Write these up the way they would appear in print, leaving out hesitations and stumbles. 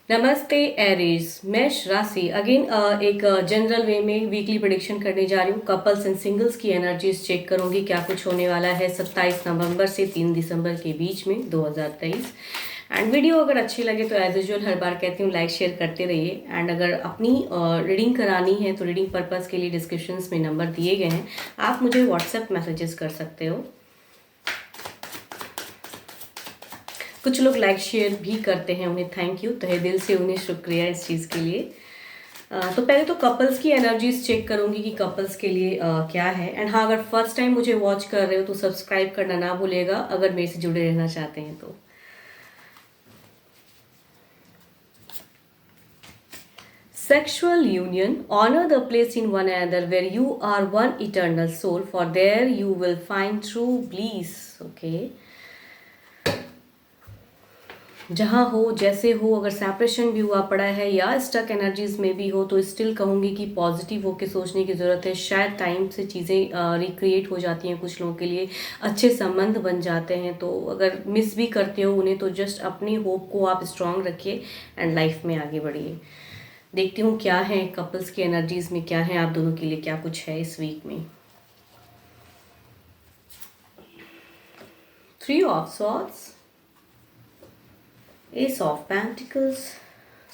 नमस्ते एरीज। मेष राशि अगेन एक जनरल वे में वीकली प्रेडिक्शन करने जा रही हूँ। कपल्स एंड सिंगल्स की एनर्जीज चेक करूंगी क्या कुछ होने वाला है 27 नवंबर से 3 दिसंबर के बीच में 2023। एंड वीडियो अगर अच्छी लगे तो एज यूजुअल हर बार कहती हूँ लाइक शेयर करते रहिए। एंड अगर अपनी रीडिंग करानी है तो रीडिंग पर्पज़ के लिए डिस्क्रिप्शंस में नंबर दिए गए हैं, आप मुझे व्हाट्सएप मैसेजेस कर सकते हो। कुछ लोग लाइक शेयर भी करते हैं, उन्हें थैंक यू, तहे दिल से उन्हें शुक्रिया इस चीज़ के लिए। तो पहले तो कपल्स की एनर्जीज चेक करूंगी कि कपल्स के लिए क्या है। एंड हाँ, अगर फर्स्ट टाइम मुझे वॉच कर रहे हो तो सब्सक्राइब करना ना भूलिएगा अगर मेरे से जुड़े रहना चाहते हैं तो। Sexual union, honor the place in one another where you are one eternal soul, for there you will find true bliss. Okay. जहाँ हो जैसे हो, अगर सेपरेशन भी हुआ पड़ा है या स्टक एनर्जीज में भी हो तो स्टिल कहूँगी कि पॉजिटिव होके सोचने की ज़रूरत है। शायद टाइम से चीज़ें रिक्रिएट हो जाती हैं, कुछ लोगों के लिए अच्छे संबंध बन जाते हैं। तो अगर मिस भी करते हो उन्हें तो जस्ट अपनी होप को आप स्ट्रांग रखिए एंड लाइफ में आगे बढ़िए। देखती हूँ क्या है कपल्स की एनर्जीज में, क्या है आप दोनों के लिए, क्या कुछ है इस वीक में। 3 of swords, Ace of Pentacles,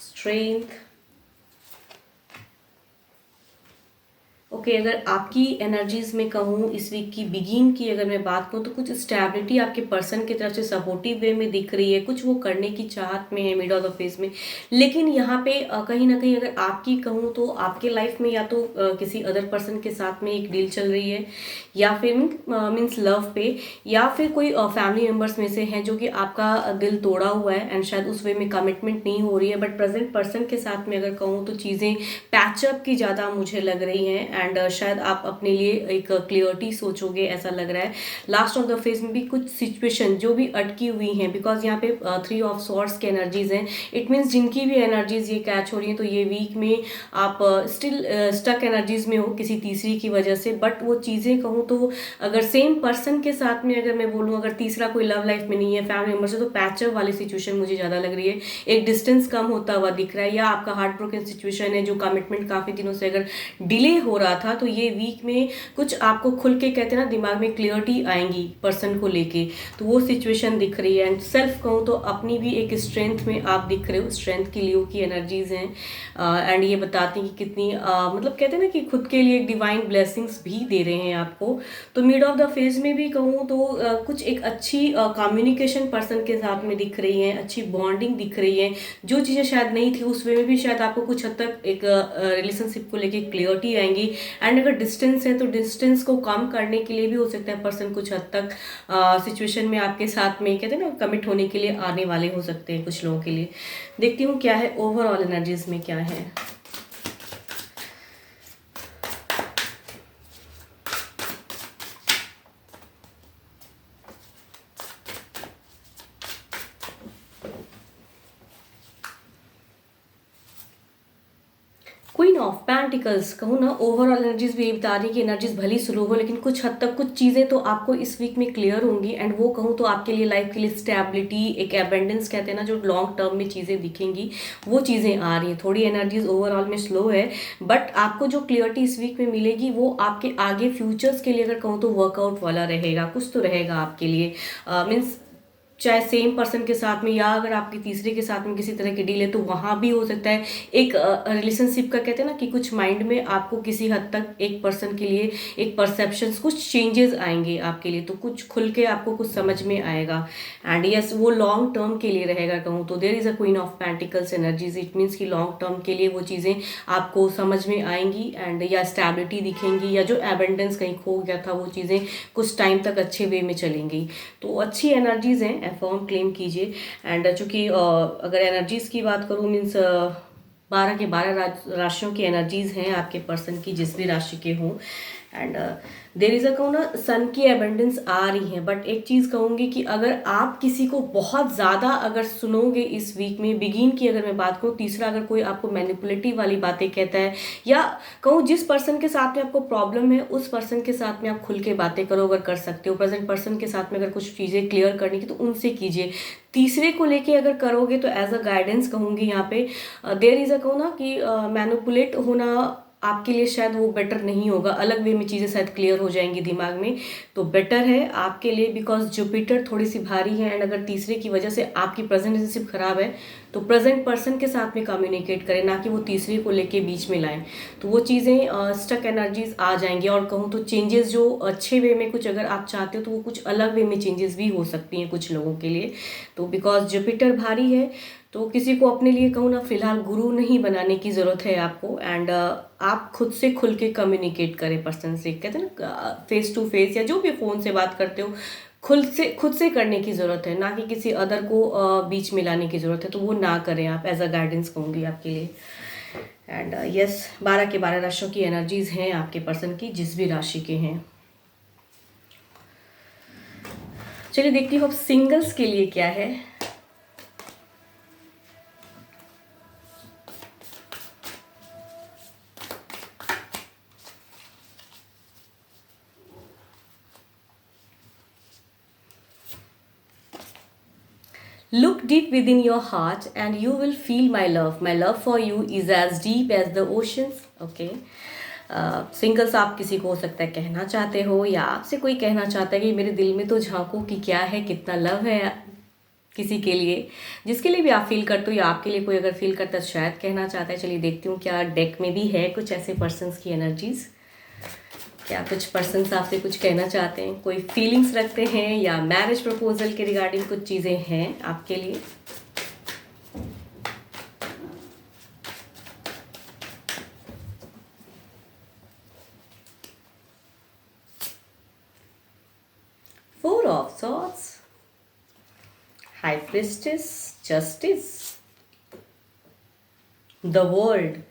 Strength। Okay, अगर आपकी एनर्जीज में कहूँ इस वीक की बिगिन की अगर मैं बात करूँ तो कुछ स्टेबिलिटी आपके पर्सन की तरफ से सपोर्टिव वे में दिख रही है। कुछ वो करने की चाहत में है मिड ऑफ द फेज में, लेकिन यहाँ पे कहीं ना कहीं अगर आपकी कहूँ तो आपके लाइफ में या तो किसी अदर पर्सन के साथ में एक डील चल रही है, या फिर मीन्स लव पे, या फिर कोई फैमिली मेम्बर्स में से है जो कि आपका दिल तोड़ा हुआ है एंड शायद उस वे में कमिटमेंट नहीं हो रही है। बट प्रेजेंट पर्सन के साथ में अगर कहूँ तो चीज़ें पैचअप की ज़्यादा मुझे लग रही हैं एंड शायद आप अपने लिए एक क्लियरिटी सोचोगे, ऐसा लग रहा है। लास्ट ऑफ द फेज में भी कुछ सिचुएशन जो भी अटकी हुई हैं, बिकॉज यहाँ पे 3 ऑफ सॉर्ड्स की एनर्जीज हैं। इट मीन्स जिनकी भी एनर्जीज ये कैच हो रही हैं तो ये वीक में आप स्टिल स्टक एनर्जीज में हो किसी तीसरी की वजह से। बट वो चीज़ें कहूँ तो अगर सेम पर्सन के साथ में अगर मैं बोलूँ, अगर तीसरा कोई लव लाइफ में नहीं है, फैमिली मेम्बर से, तो पैचअप वाली सिचुएशन मुझे ज़्यादा लग रही है। एक डिस्टेंस कम होता हुआ दिख रहा है, या आपका हार्ट ब्रोकन सिचुएशन है जो कमिटमेंट काफ़ी दिनों से अगर डिले हो रहा था तो ये वीक में कुछ आपको खुल के कहते हैं ना दिमाग में क्लियरिटी आएंगी पर्सन को लेके, तो वो सिचुएशन दिख रही है। एंड सेल्फ कहूँ तो अपनी भी एक स्ट्रेंथ में आप दिख रहे हो, स्ट्रेंथ की लियो की एनर्जीज हैं। एंड ये बताती हैं कि कितनी मतलब कहते हैं ना कि खुद के लिए एक डिवाइन ब्लेसिंग्स भी दे रहे हैं आपको। तो मिड ऑफ द फेज में भी कहूँ तो कुछ एक अच्छी कम्युनिकेशन पर्सन के साथ में दिख रही है, अच्छी बॉन्डिंग दिख रही है। जो चीज़ें शायद नहीं थी उस वे में भी शायद आपको कुछ हद तक एक रिलेशनशिप को लेके क्लियरिटी आएंगी। एंड अगर डिस्टेंस है तो डिस्टेंस को कम करने के लिए भी हो सकता है पर्सन कुछ हद तक सिचुएशन में आपके साथ में कहते हैं ना कमिट होने के लिए आने वाले हो सकते हैं कुछ लोगों के लिए। देखती हूँ क्या है ओवरऑल एनर्जीज में क्या है। क्वीन ऑफ पेंटिकल्स कहूँ ना, ओवरऑल एनर्जीज भी बता रही कि एनर्जीज भली स्लो हो लेकिन कुछ हद तक कुछ चीज़ें तो आपको इस वीक में क्लियर होंगी। एंड वो कहूँ तो आपके लिए लाइफ के लिए स्टेबिलिटी, एक एबेंडेंस कहते हैं ना, जो लॉन्ग टर्म में चीज़ें दिखेंगी वो चीज़ें आ रही हैं। थोड़ी एनर्जीज ओवरऑल में स्लो है, बट आपको जो क्लियरिटी इस वीक में मिलेगी वो आपके आगे फ्यूचर्स के लिए अगर कहूँ तो वर्कआउट वाला रहेगा, कुछ तो रहेगा आपके लिए। मीन्स चाहे सेम पर्सन के साथ में या अगर आपकी तीसरे के साथ में किसी तरह की डील है तो वहाँ भी हो सकता है एक रिलेशनशिप का कहते हैं ना कि कुछ माइंड में आपको किसी हद तक एक पर्सन के लिए एक परसेप्शंस, कुछ चेंजेस आएंगे आपके लिए, तो कुछ खुल के आपको कुछ समझ में आएगा। एंड यस, वो लॉन्ग टर्म के लिए रहेगा कहूँ तो। There is a queen of pentacles energies, it means कि लॉन्ग टर्म के लिए वो चीज़ें आपको समझ में आएंगी एंड या स्टेबिलिटी दिखेंगी, या जो एबेंडेंस कहीं खो गया था वो चीज़ें कुछ टाइम तक अच्छे वे में चलेंगी। तो अच्छी एनर्जीज हैं, फॉर्म क्लेम कीजिए। एंड चूंकि अगर एनर्जीज की बात करूँ मीन्स 12 के 12 राशियों की एनर्जीज हैं आपके पर्सन की, जिस भी राशि के हों। एंड देर इज़ अ कहूँ ना सन की एबंडेंस आ रही है। बट एक चीज़ कहूँगी कि अगर आप किसी को बहुत ज़्यादा अगर सुनोगे इस वीक में, बिगिन की अगर मैं बात करूँ, तीसरा अगर कोई आपको मैनिपुलेटिव वाली बातें कहता है, या कहूँ जिस पर्सन के साथ में आपको प्रॉब्लम है उस पर्सन के साथ में आप खुल के बातें करो अगर कर सकते हो। प्रेजेंट पर्सन के साथ में अगर कुछ चीज़ें क्लियर करने की तो उनसे कीजिए। तीसरे को लेके अगर करोगे तो एज अ गाइडेंस कहूँगी यहाँ पे देर इज़ अ कहूँ ना कि मैनिपुलेट होना आपके लिए शायद वो बेटर नहीं होगा, अलग वे में चीज़ें शायद क्लियर हो जाएंगी दिमाग में, तो बेटर है आपके लिए। बिकॉज जुपिटर थोड़ी सी भारी है, एंड अगर तीसरे की वजह से आपकी प्रेजेंट रिलेशनशिप खराब है तो प्रेजेंट पर्सन के साथ में कम्युनिकेट करें, ना कि वो तीसरे को लेके बीच में लाएं। तो वो चीज़ें स्टक एनर्जीज आ जाएंगी। और कहूँ तो चेंजेस जो अच्छे वे में कुछ अगर आप चाहते हो तो वो कुछ अलग वे में चेंजेस भी हो सकती हैं कुछ लोगों के लिए। तो बिकॉज जुपिटर भारी है तो किसी को अपने लिए कहूँ ना फिलहाल गुरु नहीं बनाने की ज़रूरत है आपको। एंड आप खुद से खुल के कम्युनिकेट करें पर्सन से, कहते हैं ना फेस टू फेस या जो भी फ़ोन से बात करते हो खुद से करने की ज़रूरत है, ना कि किसी अदर को बीच में लाने की ज़रूरत है। तो वो ना करें आप, एज अ गाइडेंस कहूँगी आपके लिए। एंड यस 12 के 12 राशियों की एनर्जीज हैं आपके पर्सन की, जिस भी राशि के हैं। चलिए देखती हूँ अब सिंगल्स के लिए क्या है। Look deep within your heart and you will feel my love. My love for you is as deep as the oceans. Okay. Singles आप किसी को हो सकता है कहना चाहते हो, या आपसे कोई कहना चाहता है कि मेरे दिल में तो झांको कि क्या है, कितना लव है किसी के लिए, जिसके लिए भी आप फील करते हो या आपके लिए कोई अगर फील करता है शायद कहना चाहता है। चलिए देखती हूँ क्या डेक में भी है कुछ ऐसे पर्सन्स की एनर्जीज। क्या कुछ पर्सन्स आपसे कुछ कहना चाहते हैं, कोई फीलिंग्स रखते हैं, या मैरिज प्रपोजल के रिगार्डिंग कुछ चीज़ें हैं आपके लिए। Four of swords, high priestess, justice, the world.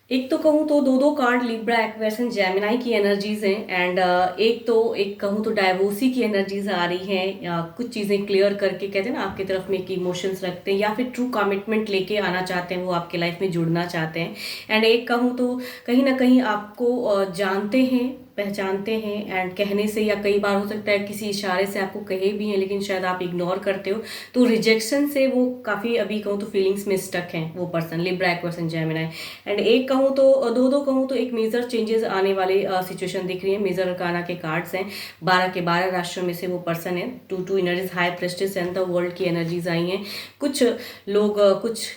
एक तो कहूँ तो दो card Libra, Aquarius and Gemini की एनर्जीज हैं। एंड एक कहूँ तो डाइवोर्सी की एनर्जीज आ रही हैं, या कुछ चीज़ें क्लियर करके कहते हैं ना आपकी तरफ में एक इमोशंस रखते हैं, या फिर ट्रू कमिटमेंट लेके आना चाहते हैं, वो आपके लाइफ में जुड़ना चाहते हैं। एंड एक कहूँ तो कहीं ना कहीं आपको जानते हैं, पहचानते हैं, एंड कहने से, या कई बार हो सकता है किसी इशारे से आपको कहे भी हैं लेकिन शायद आप इग्नोर करते हो। तो रिजेक्शन से वो काफ़ी अभी कहूँ तो फीलिंग्स में स्टक हैं वो person, Libra, Aquarius and Gemini. And एक कहूँ तो दो कहूँ तो एक मेजर चेंजेस आने वाले सिचुएशन दिख रही है। मेजर अरकाना के कार्ड्स हैं, 12 के 12 राशियों में से वो पर्सन है। Two energies, high prestige and the world की एनर्जीज आई हैं। कुछ लोग कुछ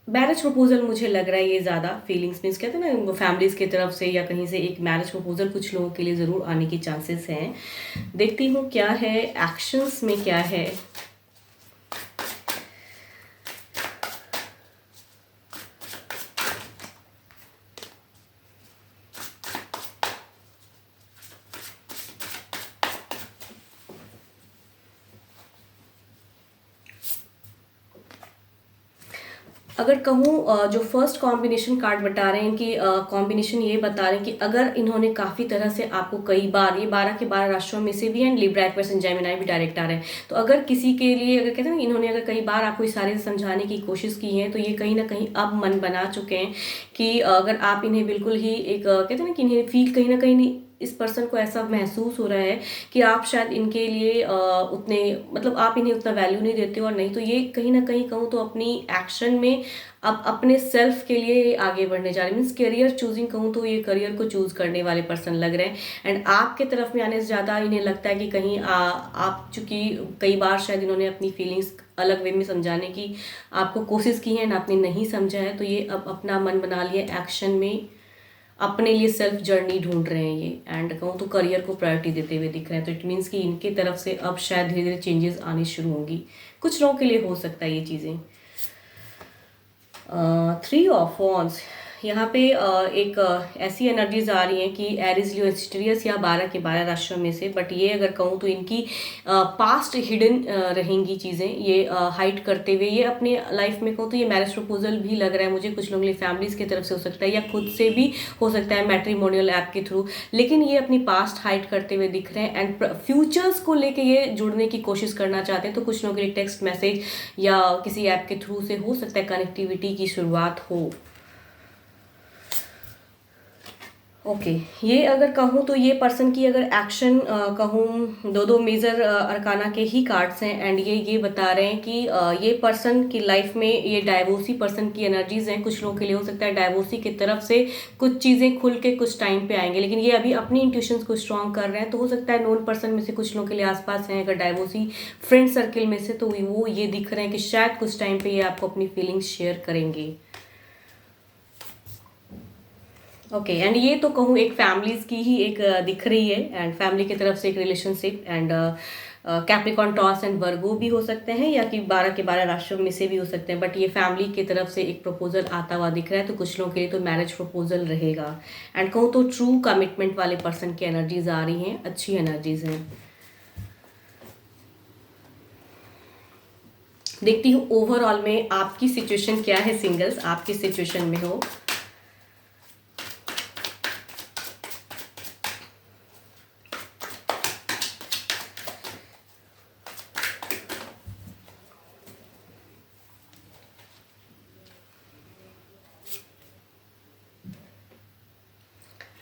मैरिज प्रपोजल मुझे लग रहा है ये ज़्यादा फीलिंग्स मीन्स कहते हैं ना फैमिलीज़ की तरफ से या कहीं से एक मैरिज प्रपोजल कुछ लोगों के लिए ज़रूर आने की चांसेस हैं। देखती हूँ क्या है एक्शंस में क्या है। अगर कहूँ जो फर्स्ट कॉम्बिनेशन कार्ड बता रहे हैं कि कॉम्बिनेशन ये बता रहे हैं कि अगर इन्होंने काफ़ी तरह से आपको कई बार, ये 12 के 12 राशियों में से भी and Libra, Aquarius and Gemini भी डायरेक्ट आ रहे हैं, तो अगर किसी के लिए अगर कहते हैं ना इन्होंने अगर कई बार आपको इशारे से समझाने की कोशिश की है तो ये कहीं ना कहीं अब मन बना चुके हैं कि अगर आप इन्हें बिल्कुल ही एक कहते हैं ना कि इन्हें फील कहीं ना कहीं नहीं, इस पर्सन को ऐसा महसूस हो रहा है कि आप शायद इनके लिए उतने मतलब आप इन्हें उतना वैल्यू नहीं देते हो, और नहीं तो ये कहीं ना कहीं कहूँ तो अपनी एक्शन में अब अपने सेल्फ के लिए आगे बढ़ने जा रहे हैं। मीन्स करियर चूजिंग कहूँ तो ये करियर को चूज करने वाले पर्सन लग रहे हैं। एंड आपके तरफ में आने से ज़्यादा इन्हें लगता है कि कहीं आप चूंकि कई बार शायद इन्होंने अपनी फीलिंग्स अलग वे में समझाने की आपको कोशिश की है ना, आपने नहीं समझा है, तो ये अब अपना मन बना लिया एक्शन में, अपने लिए सेल्फ जर्नी ढूंढ रहे हैं ये। एंड कहूँ तो करियर को प्रायोरिटी देते हुए दिख रहे हैं। तो इट मीन्स कि इनके तरफ से अब शायद धीरे धीरे चेंजेस आनी शुरू होंगी। कुछ लोगों के लिए हो सकता है ये चीज़ें। 3 ऑफ वॉन्ड्स, यहाँ पे एक ऐसी एनर्जीज आ रही हैं कि एरिस लियो सेजिटेरियस या 12 के 12 राशियों में से, बट ये अगर कहूँ तो इनकी पास्ट हिडन रहेंगी चीज़ें, ये हाइड करते हुए ये अपने लाइफ में कहूँ तो ये मैरिज प्रपोजल भी लग रहा है मुझे, कुछ लोगों के लिए फैमिलीज की तरफ से हो सकता है या खुद से भी हो सकता है मैट्रिमोनियल ऐप के थ्रू, लेकिन ये अपनी पास्ट हाइड करते हुए दिख रहे हैं एंड फ्यूचर्स को लेके ये जुड़ने की कोशिश करना चाहते हैं। तो कुछ लोगों के लिए टेक्स्ट मैसेज या किसी ऐप के थ्रू से हो सकता है कनेक्टिविटी की शुरुआत हो। ओके ये अगर कहूँ तो ये पर्सन की अगर एक्शन कहूँ, दो मेजर अरकाना के ही कार्ड्स हैं एंड ये बता रहे हैं कि ये पर्सन की लाइफ में ये डाइवोर्सी पर्सन की एनर्जीज हैं। कुछ लोगों के लिए हो सकता है डाइवोर्सी की तरफ से कुछ चीज़ें खुल के कुछ टाइम पे आएंगे, लेकिन ये अभी अपनी इंट्यूशंस को स्ट्रॉन्ग कर रहे हैं। तो हो सकता है नोन पर्सन में से कुछ लोगों के लिए आसपास हैं अगर डाइवोर्सी फ्रेंड सर्किल में से, तो वो ये दिख रहे हैं कि शायद कुछ टाइम पे ये आपको अपनी फीलिंग्स शेयर करेंगे। ओके एंड ये तो कहूँ एक फैमिलीज की ही एक दिख रही है एंड फैमिली की तरफ से एक relationship and Capricorn toss and वर्गो भी हो सकते हैं या कि 12 के 12 राशियों में से भी हो सकते हैं, बट ये फैमिली की तरफ से एक प्रपोजल आता हुआ दिख रहा है। तो कुछ लोगों के लिए तो मैरिज प्रपोजल रहेगा एंड कहूँ तो ट्रू कमिटमेंट वाले पर्सन की एनर्जीज आ रही हैं, अच्छी एनर्जीज हैं। देखती हूँ ओवरऑल में आपकी सिचुएशन क्या है, सिंगल्स आपकी सिचुएशन में हो।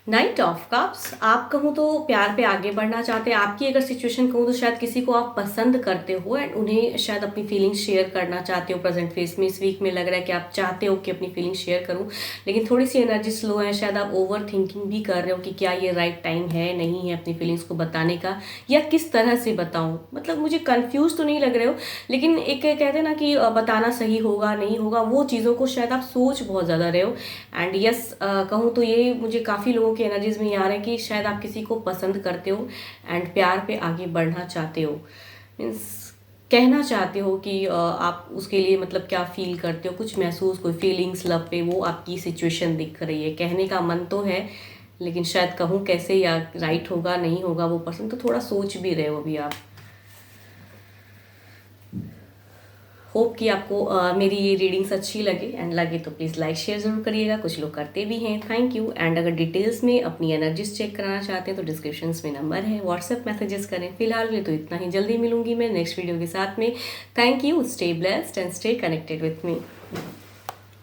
नाइट ऑफ कप्स, आप कहूँ तो प्यार पे आगे बढ़ना चाहते हैं। आपकी अगर सिचुएशन कहूँ तो शायद किसी को आप पसंद करते हो एंड उन्हें शायद अपनी फीलिंग्स शेयर करना चाहते हो। प्रेजेंट फेस में इस वीक में लग रहा है कि आप चाहते हो कि अपनी फीलिंग्स शेयर करूँ, लेकिन थोड़ी सी एनर्जी स्लो है। शायद आप ओवर थिंकिंग भी कर रहे हो कि क्या ये राइट टाइम है नहीं है अपनी फीलिंग्स को बताने का, या किस तरह से बताऊँ। मतलब मुझे कन्फ्यूज तो नहीं लग रहे हो, लेकिन एक कहते हैं ना कि बताना सही होगा नहीं होगा, वो चीज़ों को शायद आप सोच बहुत ज़्यादा रहे हो। एंड यस कहूँ तो ये मुझे काफ़ी लोगों की एनर्जीज में ये आ रहा है कि शायद आप किसी को पसंद करते हो एंड प्यार पे आगे बढ़ना चाहते हो। मीन्स कहना चाहते हो कि आप उसके लिए मतलब क्या फील करते हो, कुछ महसूस कोई फीलिंग्स लव पे, वो आपकी सिचुएशन दिख रही है। कहने का मन तो है, लेकिन शायद कहूँ कैसे या राइट होगा नहीं होगा वो पर्सन, तो थोड़ा सोच भी रहे हो अभी आप। होप कि आपको मेरी ये रीडिंग्स अच्छी लगे एंड लगे तो प्लीज़ लाइक शेयर ज़रूर करिएगा, कुछ लोग करते भी हैं। Thank you. एंड अगर डिटेल्स में अपनी एनर्जीज चेक कराना चाहते हैं तो डिस्क्रिप्शन में नंबर है, व्हाट्सएप मैसेजेस करें। फिलहाल ये तो इतना ही, जल्दी मिलूंगी मैं नेक्स्ट वीडियो के साथ में। Thank you, stay blessed and stay connected with me.